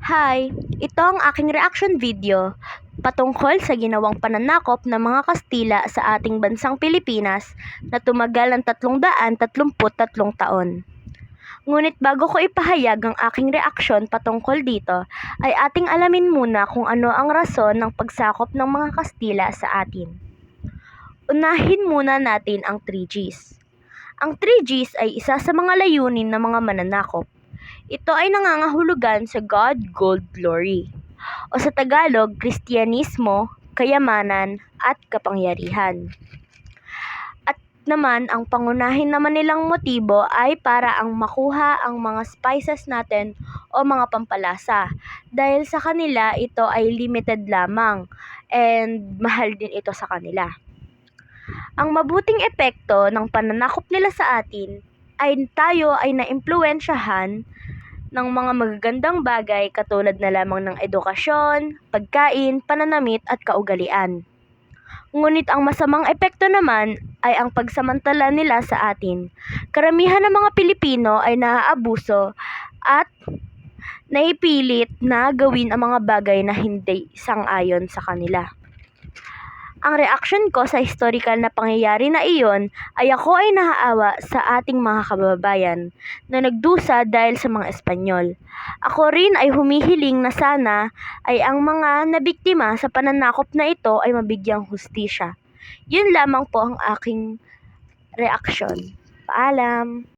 Hi! Ito ang aking reaction video patungkol sa ginawang pananakop ng mga Kastila sa ating bansang Pilipinas na tumagal ng 333 taon. Ngunit bago ko ipahayag ang aking reaksyon patungkol dito, ay ating alamin muna kung ano ang rason ng pagsakop ng mga Kastila sa atin. Unahin muna natin ang 3Gs. Ang 3Gs ay isa sa mga layunin ng mga mananakop. Ito ay nangangahulugan sa God, Gold, Glory, o sa Tagalog, Kristyanismo, kayamanan, at kapangyarihan. At naman, ang pangunahin naman nilang motibo ay para ang makuha ang mga spices natin o mga pampalasa. Dahil sa kanila, ito ay limited lamang and mahal din ito sa kanila. Ang mabuting epekto ng pananakop nila sa atin ay tayo ay naimpluwensyahan ng mga magagandang bagay katulad na lamang ng edukasyon, pagkain, pananamit at kaugalian. Ngunit ang masamang epekto naman ay ang pagsamantala nila sa atin. Karamihan ng mga Pilipino ay naaabuso at naipilit na gawin ang mga bagay na hindi sang-ayon sa kanila. Ang reaksyon ko sa historical na pangyayari na iyon ay ako ay naaawa sa ating mga kababayan na nagdusa dahil sa mga Espanyol. Ako rin ay humihiling na sana ay ang mga nabiktima sa pananakop na ito ay mabigyang hustisya. Yun lamang po ang aking reaksyon. Paalam!